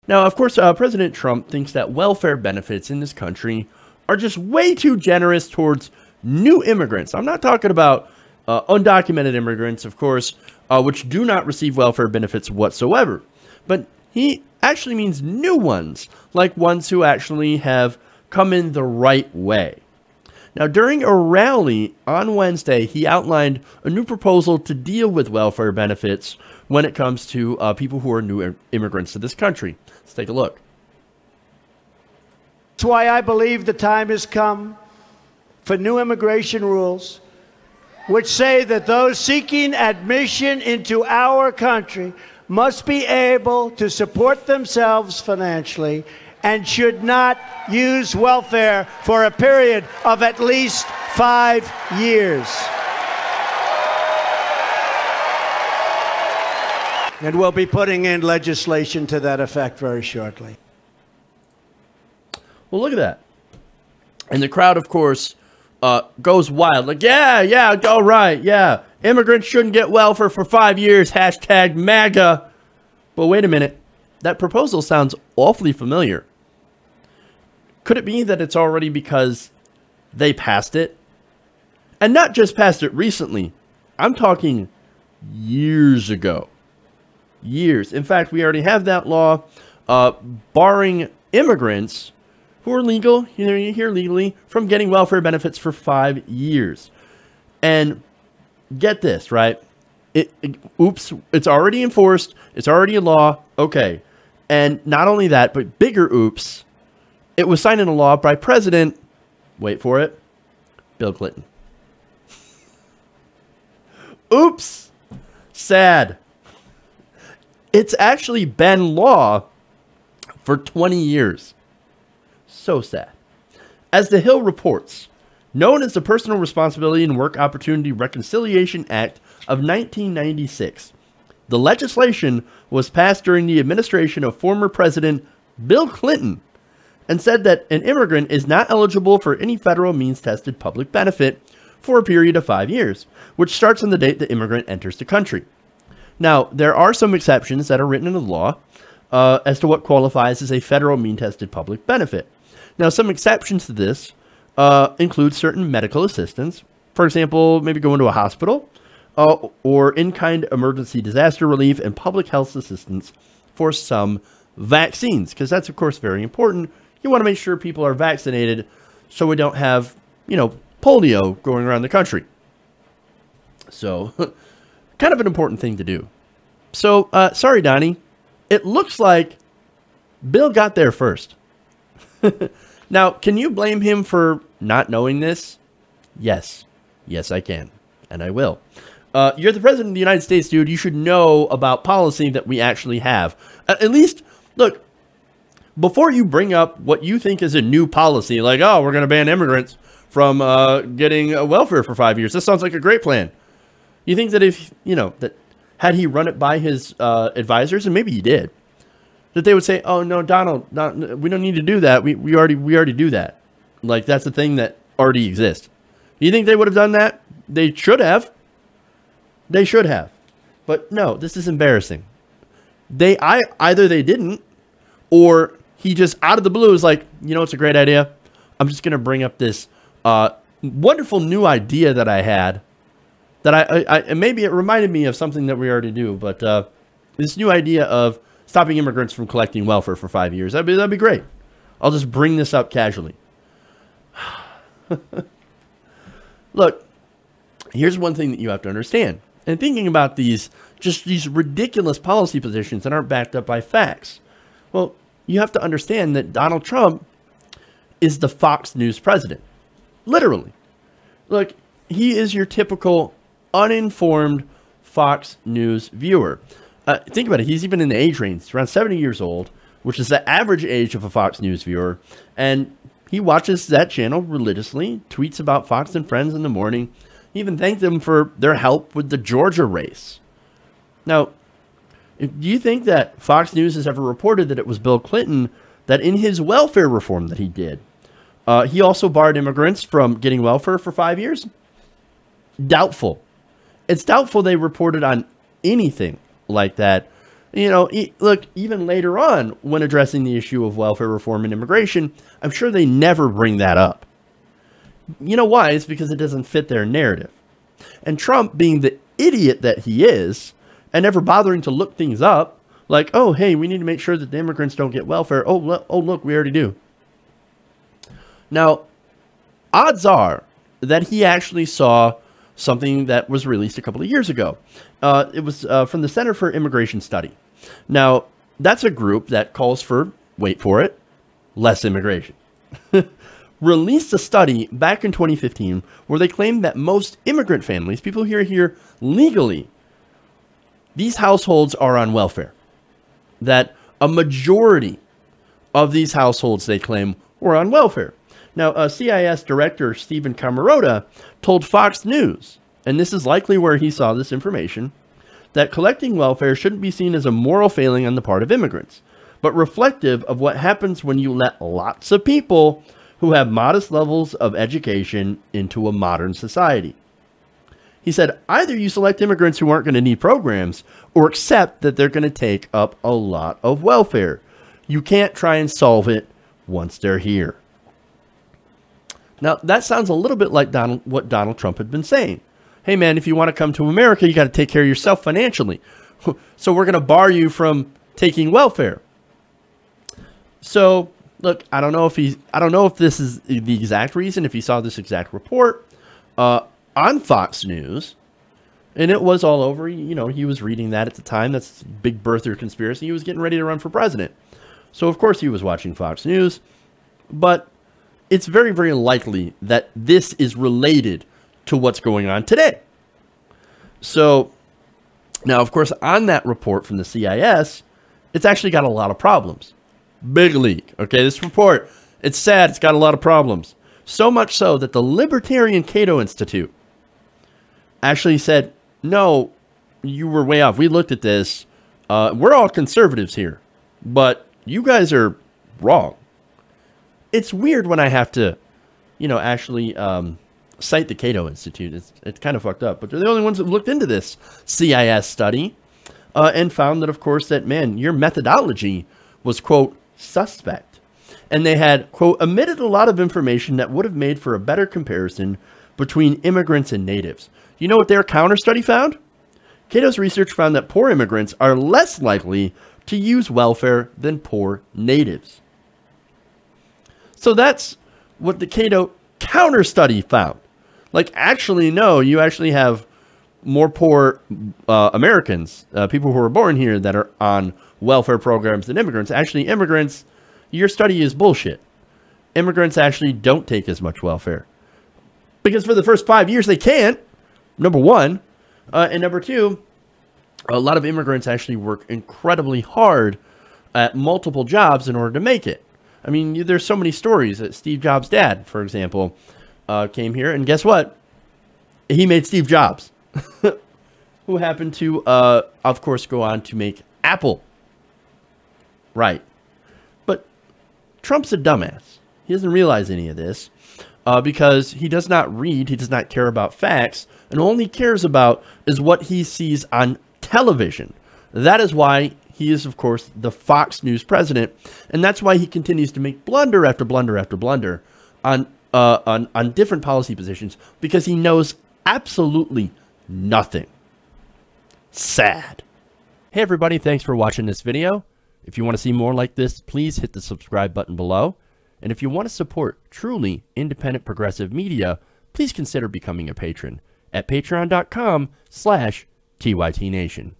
Now, of course, President Trump thinks that welfare benefits in this country are just way too generous towards new immigrants. I'm not talking about undocumented immigrants, of course, which do not receive welfare benefits whatsoever. But he actually means new ones, like ones who actually have come in the right way. Now, during a rally on Wednesday, he outlined a new proposal to deal with welfare benefits when it comes to people who are new immigrants to this country. Let's take a look. That's why I believe the time has come for new immigration rules, which say that those seeking admission into our country must be able to support themselves financially and should not use welfare for a period of at least 5 years. And we'll be putting in legislation to that effect very shortly. Well, look at that. And the crowd, of course, goes wild. Like, yeah, all right, yeah. Immigrants shouldn't get welfare for 5 years, hashtag MAGA. But wait a minute. That proposal sounds awfully familiar. Could it be that it's already because they passed it? And not just passed it recently. I'm talking years ago. Years. In fact, we already have that law barring immigrants who are legal, here legally, from getting welfare benefits for 5 years. And get this, right? Oops, it's already enforced. It's already a law. Okay. And not only that, but bigger oops, it was signed into law by President, wait for it, Bill Clinton. Oops. Sad. It's actually been law for 20 years. So sad. As The Hill reports, known as the Personal Responsibility and Work Opportunity Reconciliation Act of 1996, the legislation was passed during the administration of former President Bill Clinton and said that an immigrant is not eligible for any federal means-tested public benefit for a period of 5 years, which starts on the date the immigrant enters the country. Now, there are some exceptions that are written into the law as to what qualifies as a federal means-tested public benefit. Now, some exceptions to this include certain medical assistance. For example, maybe going to a hospital, or in-kind emergency disaster relief and public health assistance for some vaccines, because that's, of course, very important. You want to make sure people are vaccinated so we don't have, polio going around the country. So, kind of an important thing to do. So, sorry, Donnie. It looks like Bill got there first. Now, can you blame him for not knowing this? Yes. Yes, I can. And I will. You're the president of the United States, dude. You should know about policy that we actually have. At least, look, before you bring up what you think is a new policy, like, oh, we're going to ban immigrants from getting welfare for 5 years. This sounds like a great plan. You think that if, that had he run it by his advisors, and maybe he did, that they would say, oh, no, Donald, we don't need to do that. We already do that. Like, that's a thing that already exists. You think they would have done that? They should have. They should have. But no, this is embarrassing. Either they didn't, or he just out of the blue is like, it's a great idea. I'm just going to bring up this wonderful new idea that I had. That maybe it reminded me of something that we already do. But this new idea of stopping immigrants from collecting welfare for 5 years, that'd be great. I'll just bring this up casually. Look, here's one thing that you have to understand. And thinking about these ridiculous policy positions that aren't backed up by facts. Well, you have to understand that Donald Trump is the Fox News president. Literally. Look, he is your typical uninformed Fox News viewer. Think about it. He's even in the age range. He's around 70 years old, which is the average age of a Fox News viewer. And he watches that channel religiously, tweets about Fox and Friends in the morning. He even thanked them for their help with the Georgia race. Now, do you think that Fox News has ever reported that it was Bill Clinton that in his welfare reform that he did, he also barred immigrants from getting welfare for 5 years? Doubtful. It's doubtful they reported on anything like that You know, look, even later on, when addressing the issue of welfare reform and immigration, I'm sure they never bring that up. You know why? It's because it doesn't fit their narrative. And Trump, being the idiot that he is, and never bothering to look things up, like, oh, hey, we need to make sure that the immigrants don't get welfare. Oh, look, we already do. Now, odds are that he actually saw something that was released a couple of years ago. It was from the Center for Immigration Study. Now, that's a group that calls for, wait for it, less immigration. Released a study back in 2015 where they claimed that most immigrant families, people who are here legally, these households are on welfare. That a majority of these households, they claim, were on welfare. Now, CIS Director Stephen Camarota told Fox News, and this is likely where he saw this information, that collecting welfare shouldn't be seen as a moral failing on the part of immigrants, but reflective of what happens when you let lots of people who have modest levels of education into a modern society. He said, either you select immigrants who aren't going to need programs or accept that they're going to take up a lot of welfare. You can't try and solve it once they're here. Now, that sounds a little bit like what Donald Trump had been saying. Hey, man, if you want to come to America, you got to take care of yourself financially. So we're going to bar you from taking welfare. So, look, I don't know if this is the exact reason, if he saw this exact report on Fox News, and it was all over. You know, he was reading that at the time. That's big birther conspiracy. He was getting ready to run for president. So, of course, he was watching Fox News. But it's very, very likely that this is related to what's going on today. So, now, of course, on that report from the CIS, it's actually got a lot of problems. Big leak. Okay, this report, it's sad. It's got a lot of problems. So much so that the Libertarian Cato Institute actually said, no, you were way off. We looked at this. We're all conservatives here, but you guys are wrong. It's weird when I have to, you know, actually cite the Cato Institute. It's kind of fucked up, but they're the only ones that looked into this CIS study and found that, of course, that, man, your methodology was, quote, suspect. And they had, quote, omitted a lot of information that would have made for a better comparison between immigrants and natives. You know what their counter study found? Cato's research found that poor immigrants are less likely to use welfare than poor natives. So that's what the Cato counter study found. Like, actually, no, you actually have more poor Americans, people who are born here, that are on welfare programs than immigrants. Actually, immigrants, your study is bullshit. Immigrants actually don't take as much welfare. Because for the first 5 years, they can't, number one. And number two, a lot of immigrants actually work incredibly hard at multiple jobs in order to make it. I mean, there's so many stories that Steve Jobs' dad, for example, came here. And guess what? He made Steve Jobs, who happened to, of course, go on to make Apple. Right. But Trump's a dumbass. He doesn't realize any of this because he does not read. He does not care about facts. And all he cares about is what he sees on television. That is why he is, of course, the Fox News president. And that's why he continues to make blunder after blunder after blunder on different policy positions, because he knows absolutely nothing. Sad. Hey, everybody. Thanks for watching this video. If you want to see more like this, please hit the subscribe button below. And if you want to support truly independent progressive media, please consider becoming a patron at patreon.com/TYTNation.